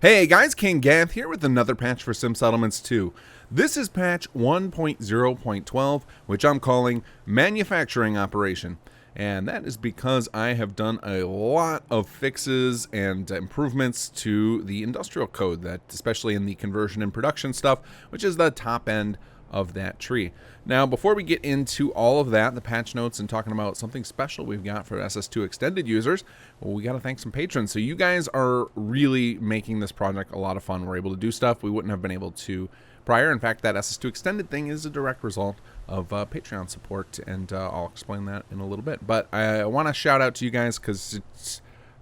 Hey guys, kinggath here with another patch for Sim Settlements 2. This is patch 1.0.12, which I'm calling Manufacturing Operation. And that is because I have done a lot of fixes and improvements to the industrial code, that especially in the conversion and production stuff, which is the top end of that tree. Now, before we get into all of that, the patch notes, and talking about something special we've got for SS2 extended users, well, we got to thank some patrons. So you guys are really making this project a lot of fun. We're able to do stuff we wouldn't have been able to prior. In fact, that SS2 extended thing is a direct result of Patreon support, and I'll explain that in a little bit. But I want to shout out to you guys because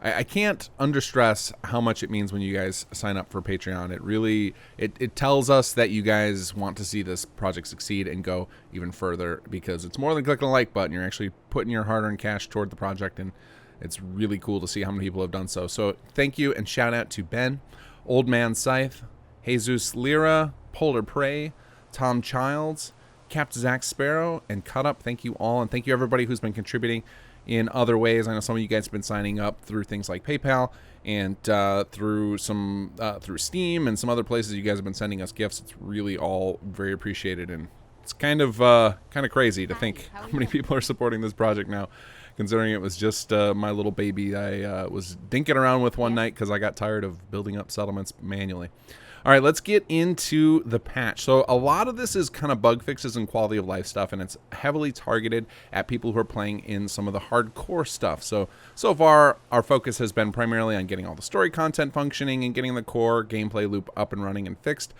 I can't understress how much it means when you guys sign up for Patreon. It really, it tells us that you guys want to see this project succeed and go even further, because it's more than clicking a like button. You're actually putting your hard-earned cash toward the project, and it's really cool to see how many people have done so. So thank you, and shout out to Ben, Old Man Scythe, Jesus Lyra, Polar Prey, Tom Childs, Captain Zach Sparrow, and Cut Up. Thank you all, and thank you everybody who's been contributing in other ways. I know some of you guys have been signing up through things like PayPal and through Steam and some other places. You guys have been sending us gifts. It's really all very appreciated, and it's kind of crazy to think how many people are supporting this project now, considering it was just my little baby I was dinking around with one night because I got tired of building up settlements manually. All right, let's get into the patch. So a lot of this is kind of bug fixes and quality of life stuff, and it's heavily targeted at people who are playing in some of the hardcore stuff. So far, our focus has been primarily on getting all the story content functioning and getting the core gameplay loop up and running and fixed.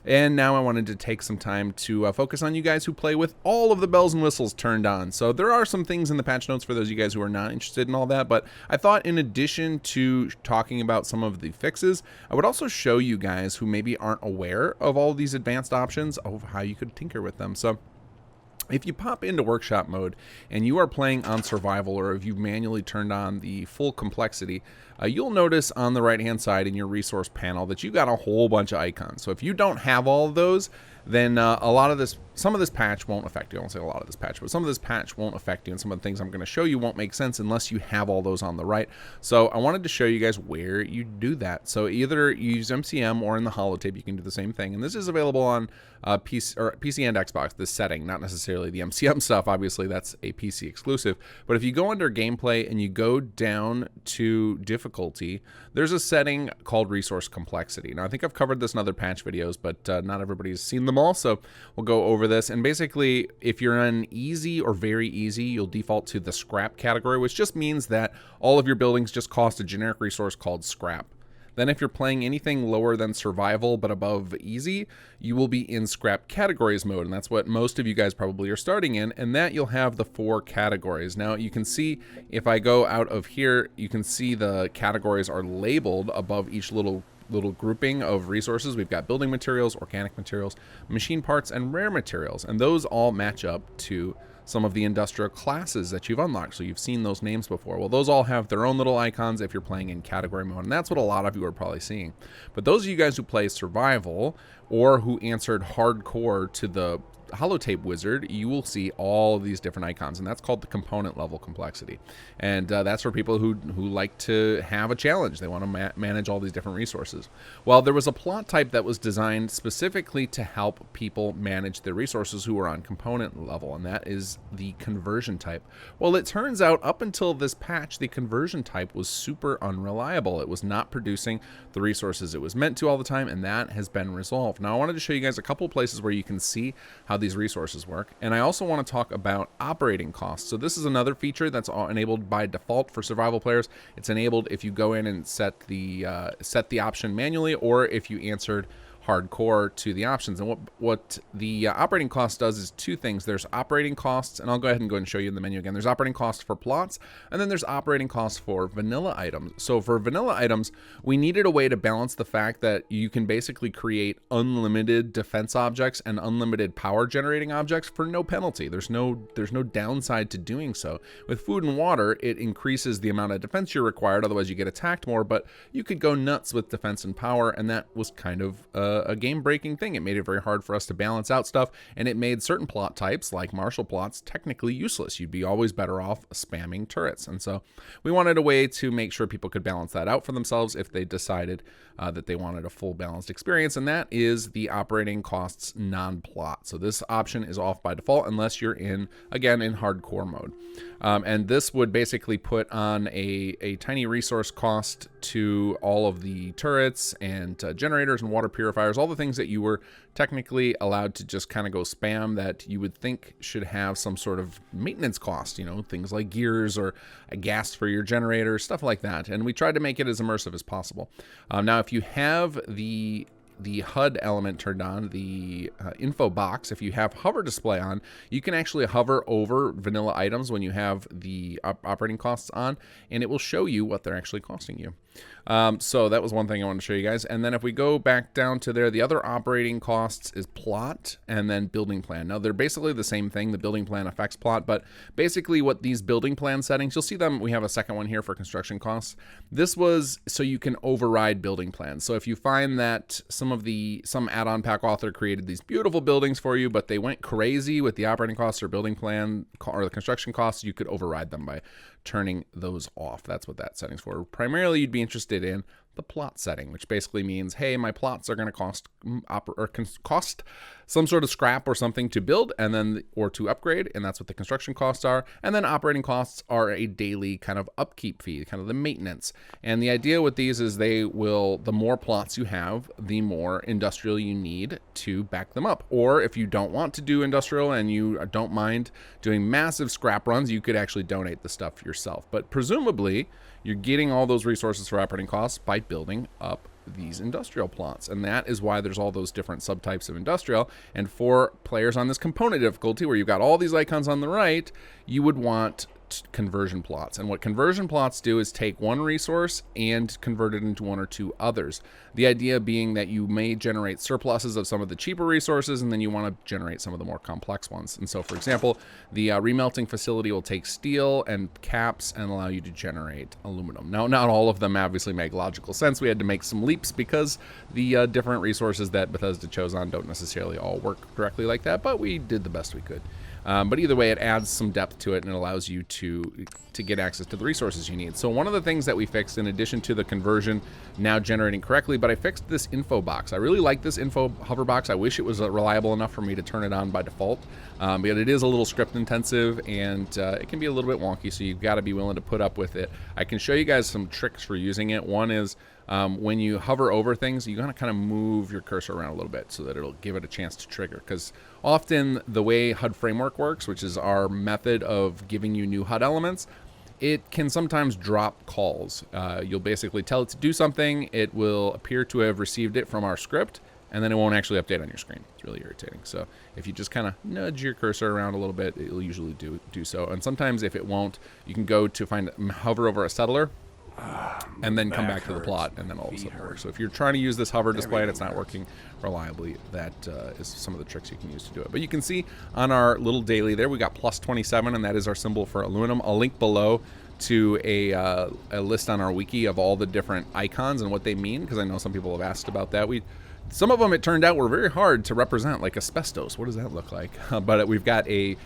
And now I wanted to take some time to focus on you guys who play with all of the bells and whistles turned on. So there are some things in the patch notes for those of you guys who are not interested in all that, but I thought in addition to talking about some of the fixes, I would also show you guys who maybe aren't aware of all of these advanced options of how you could tinker with them. So if you pop into workshop mode and you are playing on survival, or if you've manually turned on the full complexity, you'll notice on the right hand side in your resource panel that you've got a whole bunch of icons. So if you don't have all of those, then some of this patch won't affect you. I won't say a lot of this patch, but some of this patch won't affect you, and some of the things I'm going to show you won't make sense unless you have all those on the right. So I wanted to show you guys where you do that. So either you use MCM or in the holotape, you can do the same thing. And this is available on PC and Xbox, this setting, not necessarily the MCM stuff. Obviously, that's a PC exclusive. But if you go under gameplay and you go down to difficulty, there's a setting called resource complexity. Now, I think I've covered this in other patch videos, but not everybody's seen them all, so we'll go over this. And basically, if you're on easy or very easy, you'll default to the scrap category, which just means that all of your buildings just cost a generic resource called scrap. Then if you're playing anything lower than survival but above easy, you will be in scrap categories mode, and that's what most of you guys probably are starting in, and that you'll have the 4 categories. Now you can see, if I go out of here, you can see the categories are labeled above each little grouping of resources. We've got building materials, organic materials, machine parts, and rare materials, and those all match up to some of the industrial classes that you've unlocked. So you've seen those names before. Well, those all have their own little icons if you're playing in category mode, and that's what a lot of you are probably seeing. But those of you guys who play survival or who answered hardcore to the holotape wizard, you will see all of these different icons, and that's called the component level complexity. And that's for people who like to have a challenge. They want to manage all these different resources. Well, there was a plot type that was designed specifically to help people manage their resources who are on component level, and that is the conversion type. Well, it turns out up until this patch, the conversion type was super unreliable. It was not producing the resources it was meant to all the time, and that has been resolved. Now, I wanted to show you guys a couple places where you can see how these resources work, and I also want to talk about operating costs. So this is another feature that's enabled by default for survival players. It's enabled if you go in and set the option manually, or if you answered hardcore to the options. And what the operating cost does is 2 things. There's operating costs, and I'll go ahead and show you in the menu again. There's operating costs for plots, and then there's operating costs for vanilla items. So for vanilla items, we needed a way to balance the fact that you can basically create unlimited defense objects and unlimited power generating objects for no penalty. There's no downside to doing so. With food and water, it increases the amount of defense you're required, otherwise you get attacked more, but you could go nuts with defense and power, and that was kind of a game-breaking thing. It made it very hard for us to balance out stuff, and it made certain plot types, like martial plots, technically useless. You'd be always better off spamming turrets. And so we wanted a way to make sure people could balance that out for themselves if they decided that they wanted a full balanced experience, and that is the operating costs non-plot. So this option is off by default unless you're in hardcore mode. And this would basically put on a tiny resource cost to all of the turrets and generators and water purifiers, all the things that you were technically allowed to just kind of go spam that you would think should have some sort of maintenance cost, things like gears or a gas for your generator, stuff like that. And we tried to make it as immersive as possible. Now, if you have the HUD element turned on, the info box, if you have hover display on, you can actually hover over vanilla items when you have the operating costs on, and it will show you what they're actually costing you. So that was one thing I wanted to show you guys. And then if we go back down to there, the other operating costs is plot and then building plan. Now they're basically the same thing. The building plan affects plot, but basically what these building plan settings, you'll see them. We have a second one here for construction costs. This was so you can override building plans. So if you find that some add-on pack author created these beautiful buildings for you, but they went crazy with the operating costs or building plan or the construction costs, you could override them by turning those off. That's what that setting's for. Primarily, you'd be interested in the plot setting, which basically means, hey, my plots are going to cost some sort of scrap or something to build or to upgrade, and that's what the construction costs are. And then operating costs are a daily kind of upkeep fee, kind of the maintenance. And the idea with these is the more plots you have, the more industrial you need to back them up. Or if you don't want to do industrial and you don't mind doing massive scrap runs, you could actually donate the stuff yourself. But presumably, you're getting all those resources for operating costs by building up these industrial plots. And that is why there's all those different subtypes of industrial. And for players on this component difficulty, where you've got all these icons on the right, you would want conversion plots. And what conversion plots do is take one resource and convert it into one or two others. The idea being that you may generate surpluses of some of the cheaper resources, and then you want to generate some of the more complex ones. And so, for example, the remelting facility will take steel and caps and allow you to generate aluminum. Now, not all of them obviously make logical sense. We had to make some leaps because the different resources that Bethesda chose on don't necessarily all work directly like that, but we did the best we could. But either way, it adds some depth to it and it allows you to get access to the resources you need. So one of the things that we fixed, in addition to the conversion now generating correctly, but I fixed this info box. I really like this info hover box. I wish it was reliable enough for me to turn it on by default, but it is a little script intensive and it can be a little bit wonky, so you've got to be willing to put up with it. I can show you guys some tricks for using it. One is when you hover over things, you're going to kind of move your cursor around a little bit so that it'll give it a chance to trigger. Because often the way HUD framework works, which is our method of giving you new HUD elements, it can sometimes drop calls. You'll basically tell it to do something, it will appear to have received it from our script, and then it won't actually update on your screen. It's really irritating. So if you just kind of nudge your cursor around a little bit, it'll usually do so. And sometimes if it won't, you can go to hover over a settler, and then come back to the plot, and then all of a sudden it works. So if you're trying to use this hover display and it's not working reliably, that is some of the tricks you can use to do it. But you can see on our little daily there, we got plus 27, and that is our symbol for aluminum. I'll link below to a list on our wiki of all the different icons and what they mean, because I know some people have asked about that. Some of them, it turned out, were very hard to represent, like asbestos. What does that look like? But we've got a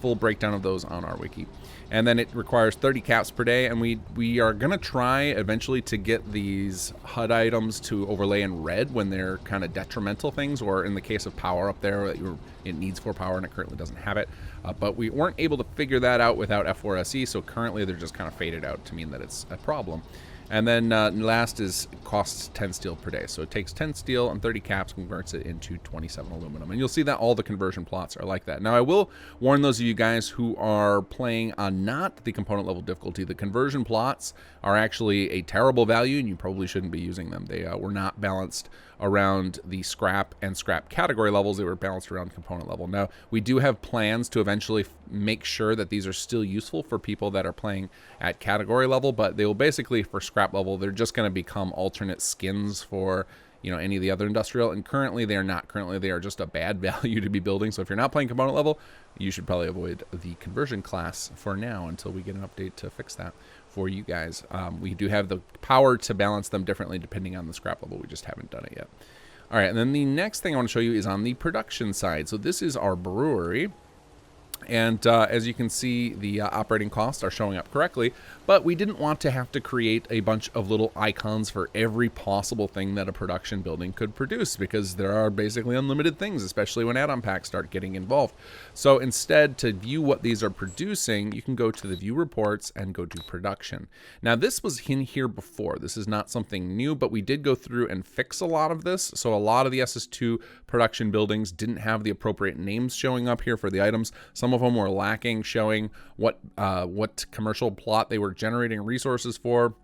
full breakdown of those on our wiki. And then it requires 30 caps per day, and we are going to try eventually to get these HUD items to overlay in red when they're kind of detrimental things, or in the case of power up there, it needs 4 power and it currently doesn't have it. But we weren't able to figure that out without F4SE, so currently they're just kind of faded out to mean that it's a problem. And then last is costs 10 steel per day. So it takes 10 steel and 30 caps, converts it into 27 aluminum. And you'll see that all the conversion plots are like that. Now, I will warn those of you guys who are playing on not the component level difficulty, the conversion plots are actually a terrible value, and you probably shouldn't be using them. They were not balanced around the scrap and scrap category levels. They were balanced around component level. Now, we do have plans to eventually make sure that these are still useful for people that are playing at category level, but they will basically, for scrap level, they're just going to become alternate skins for any of the other industrial, and currently they are not. Currently they are just a bad value to be building. So if you're not playing component level, you should probably avoid the conversion class for now until we get an update to fix that for you guys. We do have the power to balance them differently depending on the scrap level. We just haven't done it yet. All right, and then the next thing I want to show you is on the production side. So this is our brewery. And as you can see, the operating costs are showing up correctly, but we didn't want to have to create a bunch of little icons for every possible thing that a production building could produce, because there are basically unlimited things, especially when add-on packs start getting involved. So instead, to view what these are producing, you can go to the view reports and go to production. Now, this was in here before. This is not something new, but we did go through and fix a lot of this. So a lot of the SS2 production buildings didn't have the appropriate names showing up here for the items. Some of them were lacking, showing what commercial plot they were generating resources for,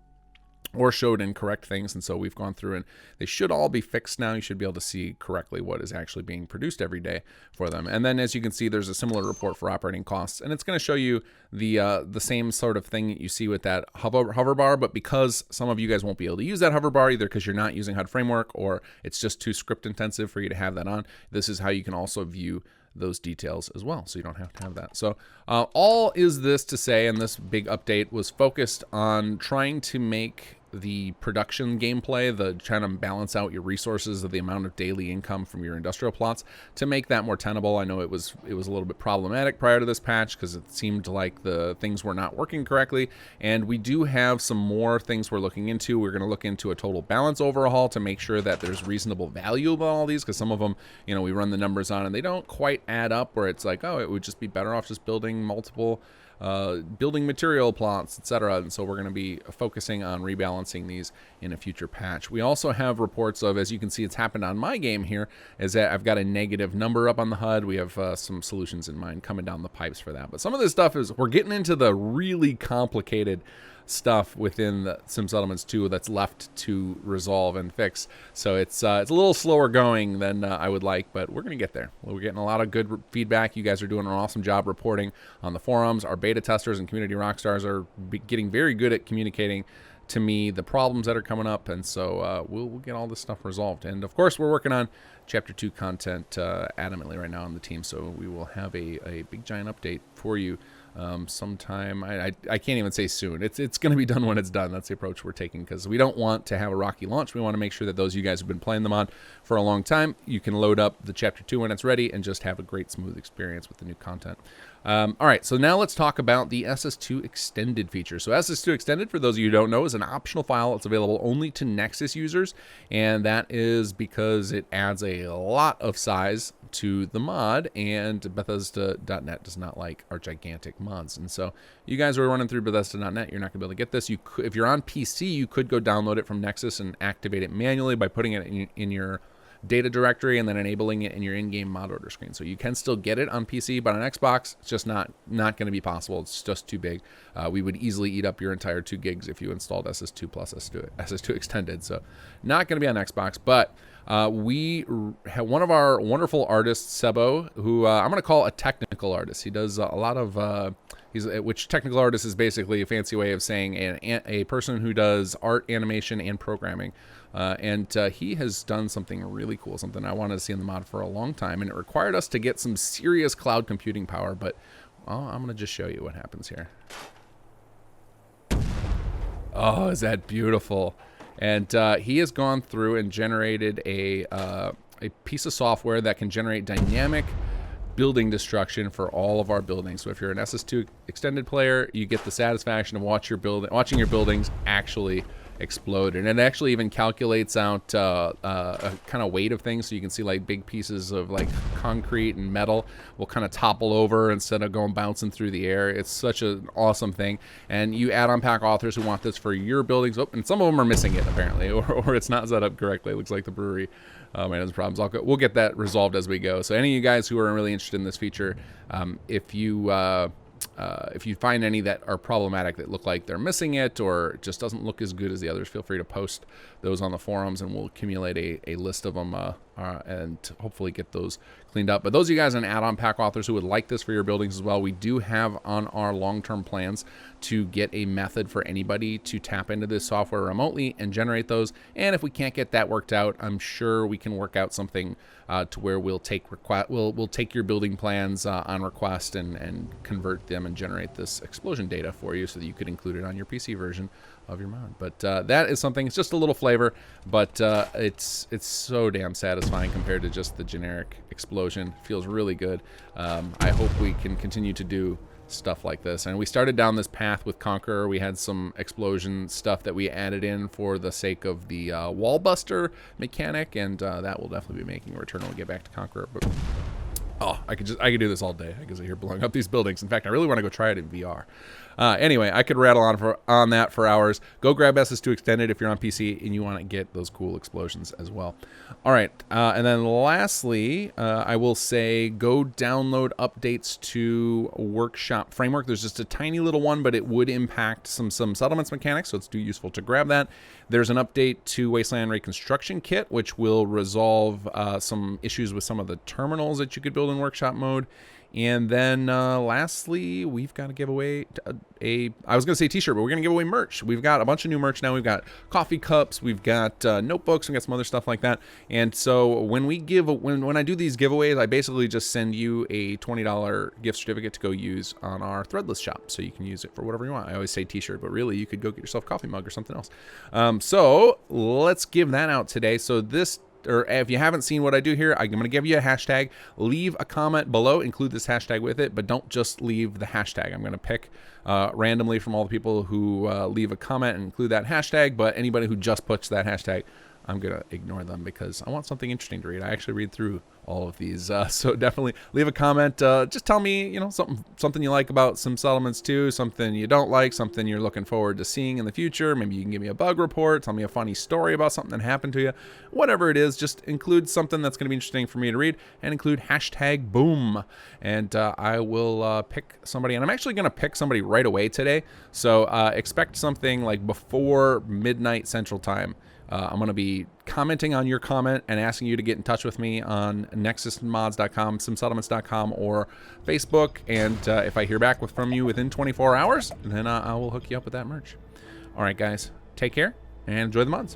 or showed incorrect things. And so we've gone through, and they should all be fixed now. You should be able to see correctly what is actually being produced every day for them. And then, as you can see, there's a similar report for operating costs, and it's going to show you the same sort of thing that you see with that hover bar. But because some of you guys won't be able to use that hover bar, either because you're not using HUD Framework or it's just too script intensive for you to have that on, this is how you can also view those details as well, so you don't have to have that. So all is this to say, and this big update was focused on trying to make the production gameplay, trying to balance out your resources of the amount of daily income from your industrial plots to make that more tenable. I know it was a little bit problematic prior to this patch because it seemed like the things were not working correctly, and we do have some more things we're looking into. We're going to look into a total balance overhaul to make sure that there's reasonable value about all these, because some of them, you know, we run the numbers on and they don't quite add up, where it's like, oh, it would just be better off just building multiple building material plots, etc. And so we're going to be focusing on rebalancing these in a future patch. We also have reports of, as you can see, it's happened on my game here, is that I've got a negative number up on the HUD. We have some solutions in mind coming down the pipes for that. But some of this stuff is, we're getting into the really complicated stuff within the Sim Settlements 2 that's left to resolve and fix. So it's a little slower going than I would like, but we're going to get there. We're getting a lot of good feedback. You guys are doing an awesome job reporting on the forums. Our beta testers and community rock stars are getting very good at communicating to me the problems that are coming up, and so we'll get all this stuff resolved. And of course, we're working on Chapter 2 content adamantly right now on the team, so we will have a big giant update for you sometime. I can't even say soon. It's going to be done when it's done. That's the approach we're taking, because we don't want to have a rocky launch. We want to make sure that those of you guys who've been playing them on for a long time, you can load up the Chapter 2 when it's ready and just have a great smooth experience with the new content. All right, so now let's talk about the SS2 Extended feature. So SS2 Extended, for those of you who don't know, is an optional file. It's available only to Nexus users, and that is because it adds a lot of size to the mod, and Bethesda.net does not like our gigantic mods. And so you guys who are running through Bethesda.net, you're not going to be able to get this. You could, if you're on PC, you could go download it from Nexus and activate it manually by putting it in your data directory and then enabling it in your in-game mod order screen. So you can still get it on PC, but on Xbox, it's just not going to be possible. It's just too big. We would easily eat up your entire 2 gigs if you installed SS2 plus SS2 Extended. So not going to be on Xbox, but we have one of our wonderful artists, Sebo, who I'm going to call a technical artist. He does a lot of which technical artist is basically a fancy way of saying a person who does art, animation, and programming. And he has done something really cool, something I wanted to see in the mod for a long time, and it required us to get some serious cloud computing power, but I'm going to just show you what happens here. Oh, is that beautiful? And he has gone through and generated a piece of software that can generate dynamic building destruction for all of our buildings. So if you're an SS2 Extended player, you get the satisfaction of watching your buildings actually explode. And it actually even calculates out a kind of weight of things, so you can see like big pieces of like concrete and metal will kind of topple over instead of going bouncing through the air. It's such an awesome thing. And you add-on pack authors who want this for your buildings, and some of them are missing it apparently, or it's not set up correctly. It looks like the brewery might have some problems. We'll get that resolved as we go. So any of you guys who are really interested in this feature, if you find any that are problematic, that look like they're missing it or just doesn't look as good as the others, feel free to post those on the forums, and we'll accumulate a list of them and hopefully get those cleaned up. But those of you guys and add-on pack authors who would like this for your buildings as well, we do have on our long-term plans to get a method for anybody to tap into this software remotely and generate those. And if we can't get that worked out, I'm sure we can work out something to where we'll take your building plans on request and convert them and generate this explosion data for you, so that you could include it on your PC version your mod. But that is something. It's just a little flavor, but it's so damn satisfying compared to just the generic explosion. Feels really good. I hope we can continue to do stuff like this. And we started down this path with Conqueror. We had some explosion stuff that we added in for the sake of the wall buster mechanic, and that will definitely be making a return when we get back to Conqueror. But oh, I could do this all day. I can sit here blowing up these buildings. In fact, I really want to go try it in VR. Anyway, I could rattle on that for hours. Go grab SS2 Extended if you're on PC and you want to get those cool explosions as well. All right, and then lastly, I will say go download updates to Workshop Framework. There's just a tiny little one, but it would impact some settlements mechanics, so it's too useful to grab that. There's an update to Wasteland Reconstruction Kit, which will resolve some issues with some of the terminals that you could build in Workshop mode. And then lastly, we've got to give away I was going to say t-shirt, but we're going to give away merch. We've got a bunch of new merch now. We've got coffee cups, we've got notebooks, we've got some other stuff like that. And so when I do these giveaways, I basically just send you a $20 gift certificate to go use on our Threadless shop. So you can use it for whatever you want. I always say t-shirt, but really you could go get yourself a coffee mug or something else. So let's give that out today. So or if you haven't seen what I do here, I'm going to give you a hashtag. Leave a comment below, include this hashtag with it, but don't just leave the hashtag. I'm going to pick randomly from all the people who leave a comment and include that hashtag, but anybody who just puts that hashtag, I'm going to ignore them because I want something interesting to read. I actually read through all of these, so definitely leave a comment. Just tell me, something you like about Sim Settlements 2, something you don't like, something you're looking forward to seeing in the future. Maybe you can give me a bug report, tell me a funny story about something that happened to you. Whatever it is, just include something that's going to be interesting for me to read, and include hashtag boom. And I will pick somebody, and I'm actually going to pick somebody right away today. So expect something like before midnight Central Time. I'm going to be commenting on your comment and asking you to get in touch with me on nexusmods.com, simsettlements.com, or Facebook. And if I hear back from you within 24 hours, then I will hook you up with that merch. All right, guys, take care and enjoy the mods.